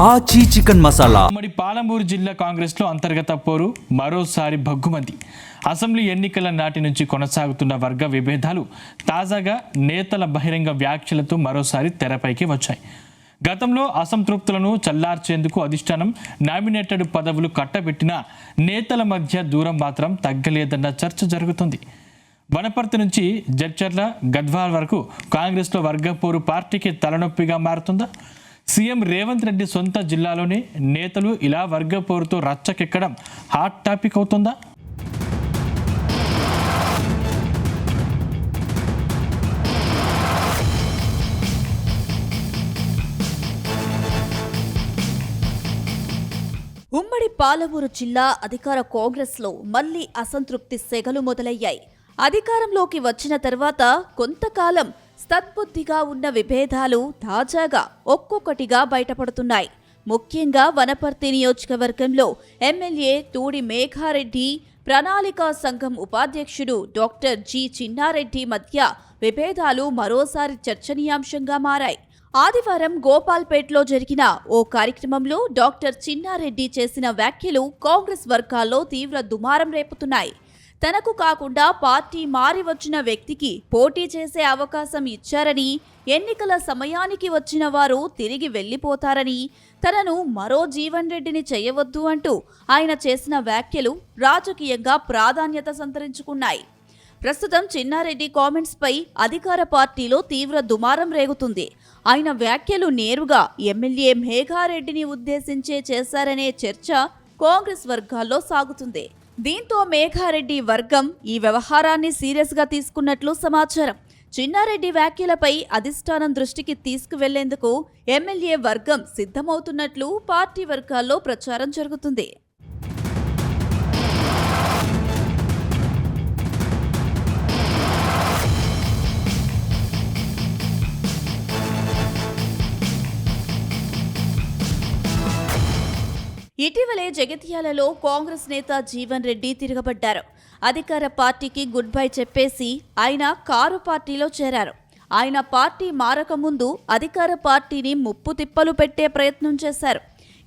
ఆచి చికెన్ మసాలా. మరి పాలమూరు జిల్లా కాంగ్రెస్ లో అంతర్గత పోరు మరోసారి భగ్గుమంది. అసెంబ్లీ ఎన్నికల నాటి నుంచి కొనసాగుతున్న వర్గ విభేదాలు తాజాగా నేతల బహిరంగ వ్యాఖ్యలతో మరోసారి తెరపైకి వచ్చాయి. గతంలో అసంతృప్తులను చల్లార్చేందుకు అధిష్టానం నామినేటెడ్ పదవులు కట్టబెట్టిన నేతల మధ్య దూరం మాత్రం తగ్గలేదన్న చర్చ జరుగుతుంది. వనపర్తి నుంచి జడ్చర్ల గద్వాల్ వరకు కాంగ్రెస్లో వర్గపోరు పార్టీకి తలనొప్పిగా మారుతుందా? సీఎం రేవంత్ రెడ్డి సొంత జిల్లాలోనే నేతలు ఇలా వర్గపోరుతో రచ్చకెక్కడం హాట్ టాపిక్ అవుతుందా? ఉమ్మడి పాలమూరు జిల్లా అధికార కాంగ్రెస్లో మళ్లీ అసంతృప్తి సెగలు మొదలయ్యాయి. అధికారంలోకి వచ్చిన తర్వాత కొంతకాలం సద్బుద్ధిగా ఉన్న విభేదాలు తాజాగా ఒక్కొక్కటిగా బయటపడుతున్నాయి. ముఖ్యంగా వనపర్తి నియోజకవర్గంలో ఎమ్మెల్యే తూడి మేఘారెడ్డి, ప్రణాళికా సంఘం ఉపాధ్యక్షుడు డాక్టర్ జి చిన్నారెడ్డి మధ్య విభేదాలు మరోసారి చర్చనీయాంశంగా మారాయి. ఆదివారం గోపాల్పేట్లో జరిగిన ఓ కార్యక్రమంలో డాక్టర్ చిన్నారెడ్డి చేసిన వ్యాఖ్యలు కాంగ్రెస్ వర్గాల్లో తీవ్ర దుమారం రేపుతున్నాయి. తనకు కాకుండా పార్టీ మారి వచ్చిన వ్యక్తికి పోటీ చేసే అవకాశం ఇచ్చారని, ఎన్నికల సమయానికి వచ్చిన వారు తిరిగి వెళ్లిపోతారని, తనను మరో జీవన్ రెడ్డిని చేయవద్దు అంటూ ఆయన చేసిన వ్యాఖ్యలు రాజకీయంగా ప్రాధాన్యత సంతరించుకున్నాయి. ప్రస్తుతం చిన్నారెడ్డి కామెంట్స్ పై అధికార పార్టీలో తీవ్ర దుమారం రేగుతుంది. ఆయన వ్యాఖ్యలు నేరుగా ఎమ్మెల్యే మేఘారెడ్డిని ఉద్దేశించే చేశారనే చర్చ కాంగ్రెస్ వర్గాల్లో సాగుతుంది. దీంతో మేఘారెడ్డి వర్గం ఈ వ్యవహారాన్ని సీరియస్ గా తీసుకున్నట్లు సమాచారం. చిన్నారెడ్డి వ్యాఖ్యలపై అధిష్టానం దృష్టికి తీసుకువెళ్లేందుకు ఎమ్మెల్యే వర్గం సిద్ధమవుతున్నట్లు పార్టీ వర్గాల్లో ప్రచారం జరుగుతుంది. ఇటీవలే జగిత్యాలలో కాంగ్రెస్ నేత జీవన్ రెడ్డి తిరగబడ్డారు. అధికార పార్టీకి గుడ్ బై చెప్పేసి ఆయన కారు పార్టీలో చేరారు. ఆయన పార్టీ మారకముందు అధికార పార్టీని ముప్పు తిప్పలు పెట్టే ప్రయత్నం చేశారు.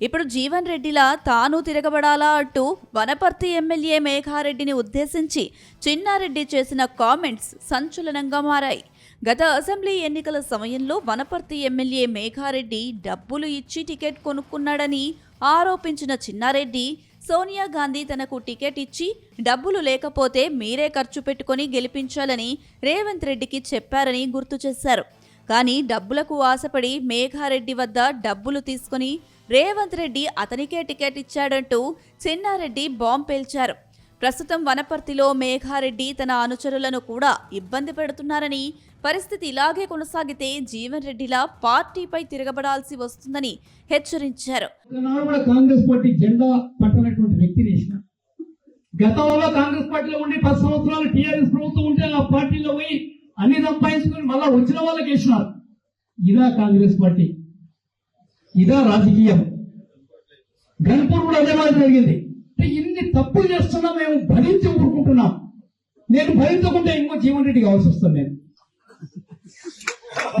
ఇప్పుడు జీవన్ రెడ్డిలా తాను తిరగబడాలా అంటూ వనపర్తి ఎమ్మెల్యే మేఘారెడ్డిని ఉద్దేశించి చిన్నారెడ్డి చేసిన కామెంట్స్ సంచలనంగా మారాయి. గత అసెంబ్లీ ఎన్నికల సమయంలో వనపర్తి ఎమ్మెల్యే మేఘారెడ్డి డబ్బులు ఇచ్చి టికెట్ కొనుక్కున్నాడని ఆరోపించిన చిన్నారెడ్డి, సోనియా గాంధీ తనకు టికెట్ ఇచ్చి డబ్బులు లేకపోతే మీరే ఖర్చు పెట్టుకుని గెలిపించాలని రేవంత్ రెడ్డికి చెప్పారని గుర్తు చేశారు. కానీ డబ్బులకు ఆశపడి మేఘారెడ్డి వద్ద డబ్బులు తీసుకుని రేవంత్ రెడ్డి అతనికే టికెట్ ఇచ్చాడంటూ చిన్నారెడ్డి బాంబు పేల్చారు. ప్రస్తుతం వనపర్తిలో మేఘారెడ్డి తన అనుచరులను కూడా ఇబ్బంది పెడుతున్నారని, పరిస్థితి ఇలాగే కొనసాగితే జీవన్ రెడ్డిలా పార్టీపై తిరగబడాల్సి వస్తుందని హెచ్చరించారు. కాంగ్రెస్ పార్టీ జెండా పట్టనటువంటి వ్యక్తిని గతంలో కాంగ్రెస్ పార్టీలో ఉండి 10 సంవత్సరాలు టీఆర్ఎస్ ప్రభుత్వం ఉంటే ఆ పార్టీలో పోయి అన్ని సంపాదించుకుని మళ్ళా వచ్చిన వాళ్ళకి వేసినారు. ఇదా కాంగ్రెస్ పార్టీ? ఇదా రాజకీయం? గన్పూర్ కూడా అదే మాదిరి జరిగింది. ఇన్ని తప్పులు చేస్తున్నా మేము భరించి ఊరుకుంటున్నాం. నేను భరించకుంటే ఇంకో జీవన్ రెడ్డి కావాల్సి వస్తుంది.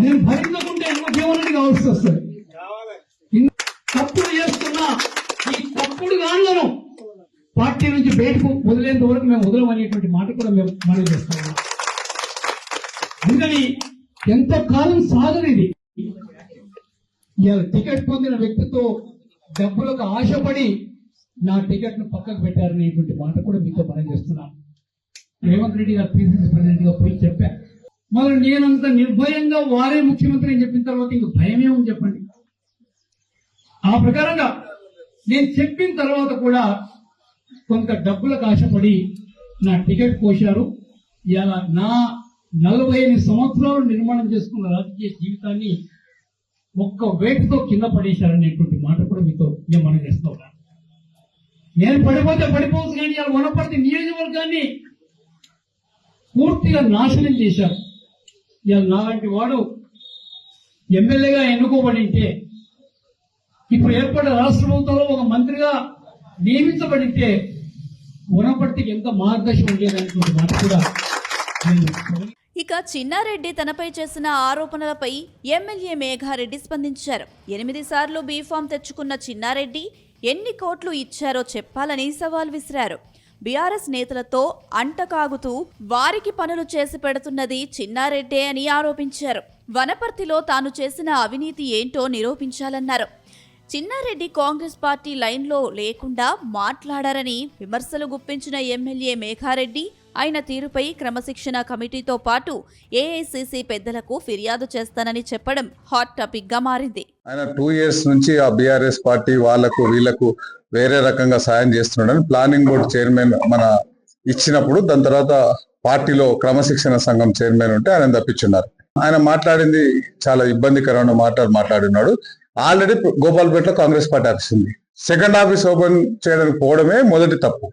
నేను భరించకుంటే ఇంకో జీవన్ రెడ్డి కావాల్సి వస్తుంది. తప్పులు చేస్తున్నా ఈ తప్పుడు గాళ్లను పార్టీ నుంచి బయటకు వదిలేంత వరకు మేము వదలమనేటువంటి మాట కూడా మేము మనవి చేస్తున్నాం. అందుకని ఎంతో కాలం సాగదు ఇది. టికెట్ పొందిన వ్యక్తితో డబ్బులకు ఆశపడి నా టికెట్ ను పక్కకు పెట్టారనేటువంటి మాట కూడా మీతో మనం చేస్తున్నాం. రేవంత్ రెడ్డి గారు పిసిసి ప్రెసిడెంట్ గా పోయి చెప్పారు. మరి నేనంత నిర్భయంగా వారే ముఖ్యమంత్రి అని చెప్పిన తర్వాత ఇంక భయమే ఉంది చెప్పండి. ఆ ప్రకారంగా నేను చెప్పిన తర్వాత కూడా కొంత డబ్బులకు ఆశపడి నా టికెట్ కోశారు. ఇలా నా 45 సంవత్సరాలు నిర్మాణం చేసుకున్న రాజకీయ జీవితాన్ని ఒక్క వేటుతో కింద పడేశారనేటువంటి మాట కూడా మీతో నేను మనం చేస్తా ఉన్నాను. నేను పడిపోతే పడిపోవచ్చు, కానీ ఇలా వనపర్తి నియోజకవర్గాన్ని పూర్తిగా నాశనం చేశారు. ఇలా నాలాంటి వాడు ఎమ్మెల్యేగా ఎన్నుకోబడింటే, ఇప్పుడు ఏర్పడిన రాష్ట్ర ప్రభుత్వంలో ఒక మంత్రిగా నియమించబడితే వనపర్తికి ఎంత మార్గదర్శనం ఉండేదనేటువంటి మాట కూడా ఇక చిన్నారెడ్డి తనపై చేసిన ఆరోపణలపై ఎమ్మెల్యే మేఘారెడ్డి స్పందించారు. 8 సార్లు బీఫామ్ తెచ్చుకున్న చిన్నారెడ్డి ఎన్ని కోట్లు ఇచ్చారో చెప్పాలని సవాల్ విసిరారు. బీఆర్ఎస్ నేతలతో అంటకాగుతూ వారికి పనులు చేసి పెడుతున్నది చిన్నారెడ్డే అని ఆరోపించారు. వనపర్తిలో తాను చేసిన అవినీతి ఏంటో నిరూపించాలన్నారు. చిన్నారెడ్డి కాంగ్రెస్ పార్టీ లైన్లో లేకుండా మాట్లాడారని విమర్శలు గుప్పించిన ఎమ్మెల్యే మేఘారెడ్డి ఆయన తీరుపై క్రమశిక్షణ కమిటీతో పాటు ఏఐసీసీ పెద్దలకు ఫిర్యాదు చేస్తానని చెప్పడం హాట్ టాపిక్ గా మారింది. ఆయన 2 years నుంచి ఆ బీఆర్ఎస్ పార్టీ వీళ్లకు వేరే రకంగా సాయం చేస్తున్నాడని ప్లానింగ్ బోర్డు చైర్మన్ మన ఇచ్చినప్పుడు దాని తర్వాత పార్టీలో క్రమశిక్షణ సంఘం చైర్మన్ ఉంటే ఆయన తప్పించున్నారు. ఆయన మాట్లాడింది చాలా ఇబ్బందికరమైన మాటలు మాట్లాడినాడు. ఆల్రెడీ గోపాల్పేటలో కాంగ్రెస్ పార్టీ ఆఫీస్ ఉంది. సెకండ్ ఆఫీస్ ఓపెన్ చేయడానికి పోవడమే మొదటి తప్పు.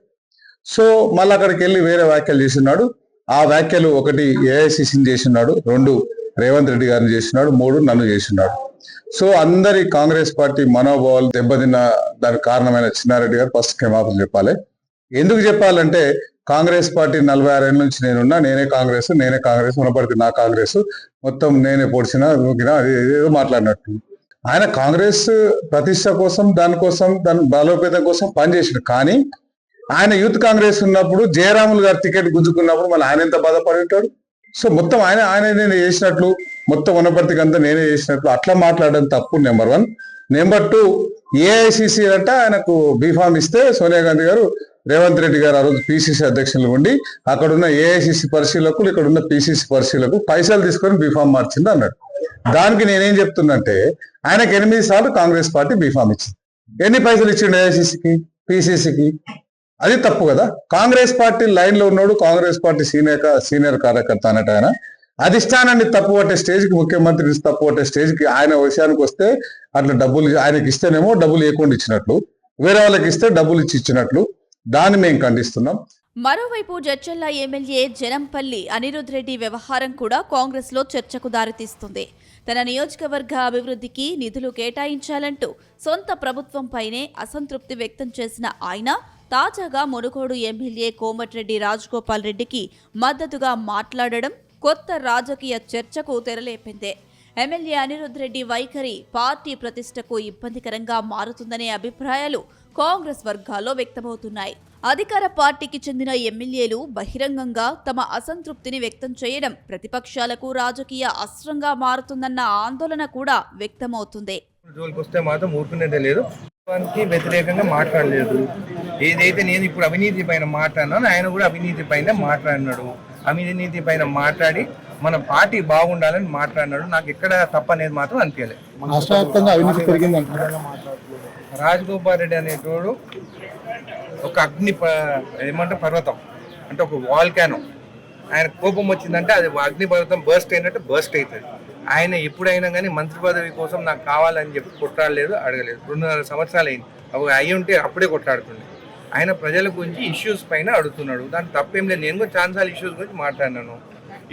సో మళ్ళీ అక్కడికి వెళ్ళి వేరే వ్యాఖ్యలు చేస్తున్నాడు. ఆ వ్యాఖ్యలు 1 ఏఐసిసిని చేస్తున్నాడు, 2 రేవంత్ రెడ్డి గారిని చేస్తున్నాడు, 3 నన్ను చేస్తున్నాడు. సో అందరి కాంగ్రెస్ పార్టీ మనోభావాలు దెబ్బతిన్న దానికి కారణమైన చిన్నారెడ్డి గారు ఫస్ట్ క్షమాపణ చెప్పాలి. ఎందుకు చెప్పాలంటే కాంగ్రెస్ పార్టీ 46 ఏళ్ళ నుంచి నేనున్నా, నేనే కాంగ్రెస్ వనపడితే నా కాంగ్రెస్ మొత్తం నేనే పొడిచినా ఏదో మాట్లాడినట్టు. ఆయన కాంగ్రెస్ ప్రతిష్ట కోసం దాని బలోపేతం కోసం పనిచేసాడు. కానీ ఆయన యూత్ కాంగ్రెస్ ఉన్నప్పుడు జయరాములు గారు టికెట్ గుంజుకున్నప్పుడు మళ్ళీ ఆయన ఎంత బాధపడి ఉంటాడు. సో మొత్తం ఆయన నేను చేసినట్లు, మొత్తం వనపర్తికి అంతా నేనే చేసినట్లు అట్లా మాట్లాడడం తప్పు. నెంబర్ 1. నెంబర్ 2, ఏఐసిసి అంటే ఆయనకు బీఫామ్ ఇస్తే సోనియా గాంధీ గారు రేవంత్ రెడ్డి గారు ఆ రోజు పిసిసి అధ్యక్షులు ఉండి అక్కడున్న ఏఐసిసి పరిశీలకులు ఇక్కడున్న పిసిసి పరిశీలకు పైసలు తీసుకొని బీఫామ్ మార్చింది అన్నాడు. దానికి నేనేం చెప్తున్నంటే ఆయనకు 8 సార్లు కాంగ్రెస్ పార్టీ బీఫామ్ ఇచ్చింది. ఎన్ని పైసలు ఇచ్చిండు ఏఐసిసికి, పిసిసికి? అది తప్పు కదా. కాంగ్రెస్ పార్టీ లైన్ లో ఉన్నాడు, కాంగ్రెస్ పార్టీ సీనియర్ కార్యకర్త అన్నట్టు ఆయన అధిష్టానాన్ని తప్పుపట్టే స్టేజ్కి, ముఖ్యమంత్రిని తప్పుపట్టే స్టేజ్కి ఆయన విషయానికి వస్తే అట్లా డబ్బులు ఆయనకి ఇస్తేనేమో డబ్బులు ఇవ్వకుండా ఇచ్చినట్లు, వేరే వాళ్ళకి ఇస్తే డబ్బులు ఇచ్చినట్లు దాన్ని మేము ఖండిస్తున్నాం. మరోవైపు జడ్చర్ల ఎమ్మెల్యే జనంపల్లి అనిరుద్ రెడ్డి వ్యవహారం కూడా కాంగ్రెస్ లో చర్చకు దారితీస్తుంది. తన నియోజకవర్గ అభివృద్ధికి నిధులు కేటాయించాలంటూ సొంత ప్రభుత్వంపైనే అసంతృప్తి వ్యక్తం చేసిన ఆయన తాజాగా మునుగోడు ఎమ్మెల్యే కోమటిరెడ్డి రాజగోపాల్ రెడ్డికి మద్దతుగా మాట్లాడడం కొత్త రాజకీయ చర్చకు తెరలేపిందే. ఎమ్మెల్యే అనిరుద్ రెడ్డి వైఖరి పార్టీ ప్రతిష్టకు ఇబ్బందికరంగా మారుతుందనే అభిప్రాయాలు కాంగ్రెస్ వర్గాల్లో వ్యక్తమవుతున్నాయి. అధికార పార్టీకి చెందిన ఎమ్మెల్యేలు బహిరంగంగా తమ అసంతృప్తిని వ్యక్తం చేయడం ప్రతిపక్షాలకు రాజకీయ అస్త్రంగా మారుతుందన్న ఆందోళన కూడా వ్యక్తమవుతుంది. జోలికొస్తే మాత్రం ఊరుకునేదే లేదు, వ్యతిరేకంగా మాట్లాడలేదు. ఏదైతే నేను ఇప్పుడు అవినీతి పైన మాట్లాడినాను, ఆయన కూడా అవినీతి పైన మాట్లాడినాడు. అవినీతి పైన మాట్లాడి మన పార్టీ బాగుండాలని మాట్లాడినాడు. నాకు ఎక్కడ తప్పనేది మాత్రం అనిపించలేదు. రాజగోపాల్ రెడ్డి అనేటోడు ఒక పర్వతం అంటే ఒక వాల్కానో. ఆయన కోపం వచ్చిందంటే అది అగ్ని పర్వతం బర్స్ట్ అయినట్టు బర్స్ట్ అవుతుంది. ఆయన ఎప్పుడైనా కానీ మంత్రి పదవి కోసం నాకు కావాలని చెప్పి కొట్లాడలేదు, అడగలేదు. 2.5 సంవత్సరాలు అయింది. అవి అయ్యి ఉంటే అప్పుడే కొట్లాడుతుండే. ఆయన ప్రజల గురించి ఇష్యూస్ పైన అడుగుతున్నాడు. దానికి తప్పేం లేదు. నేను కూడా చాలాసార్లు ఇష్యూస్ గురించి మాట్లాడినాను.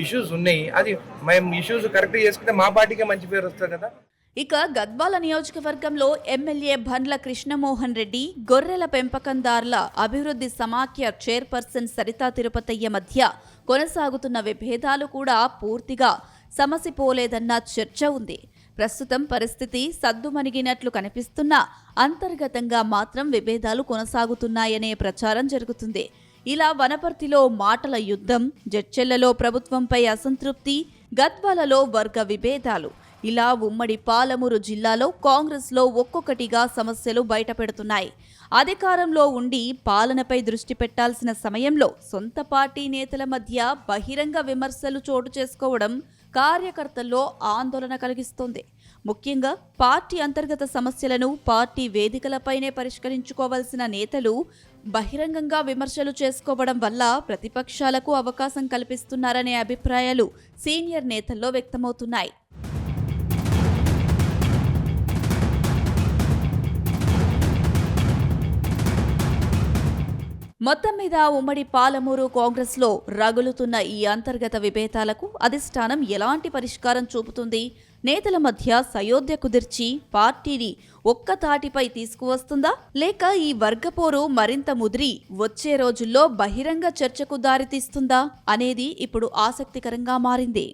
ఇష్యూస్ ఉన్నాయి, అది మేము ఇష్యూస్ కరెక్ట్ చేసుకుంటే మా పార్టీకే మంచి పేరు వస్తుంది కదా. ఇక గద్వాల నియోజకవర్గంలో ఎమ్మెల్యే బండ్ల కృష్ణమోహన్ రెడ్డి, గొర్రెల పెంపకందారుల అభివృద్ధి సమాఖ్య చైర్పర్సన్ సరితా తిరుపతయ్య మధ్య కొనసాగుతున్న విభేదాలు కూడా పూర్తిగా సమసిపోలేదన్న చర్చ ఉంది. ప్రస్తుతం పరిస్థితి సద్దుమణిగినట్లు కనిపిస్తున్నా అంతర్గతంగా మాత్రం విభేదాలు కొనసాగుతున్నాయనే ప్రచారం జరుగుతుంది. ఇలా వనపర్తిలో మాటల యుద్ధం, జడ్చెర్లలో ప్రభుత్వంపై అసంతృప్తి, గద్వాలలో వర్గ విభేదాలు, ఇలా ఉమ్మడి పాలమూరు జిల్లాలో కాంగ్రెస్లో ఒక్కొక్కటిగా సమస్యలు బయటపెడుతున్నాయి. అధికారంలో ఉండి పాలనపై దృష్టి పెట్టాల్సిన సమయంలో సొంత పార్టీ నేతల మధ్య బహిరంగ విమర్శలు చోటు చేసుకోవడం కార్యకర్తల్లో ఆందోళన కలిగిస్తోంది. ముఖ్యంగా పార్టీ అంతర్గత సమస్యలను పార్టీ వేదికలపైనే పరిష్కరించుకోవాల్సిన నేతలు బహిరంగంగా విమర్శలు చేసుకోవడం వల్ల ప్రతిపక్షాలకు అవకాశం కల్పిస్తున్నారనే అభిప్రాయాలు సీనియర్ నేతల్లో వ్యక్తమవుతున్నాయి. మొత్తం మీద ఉమ్మడి పాలమూరు కాంగ్రెస్లో రగులుతున్న ఈ అంతర్గత విభేదాలకు అధిష్టానం ఎలాంటి పరిష్కారం చూపుతుంది? నేతల మధ్య సయోధ్య కుదిర్చి పార్టీని ఒక్కతాటిపై తీసుకువస్తుందా? లేక ఈ వర్గపోరు మరింత ముదిరి వచ్చే రోజుల్లో బహిరంగ చర్చకు దారితీస్తుందా అనేది ఇప్పుడు ఆసక్తికరంగా మారింది.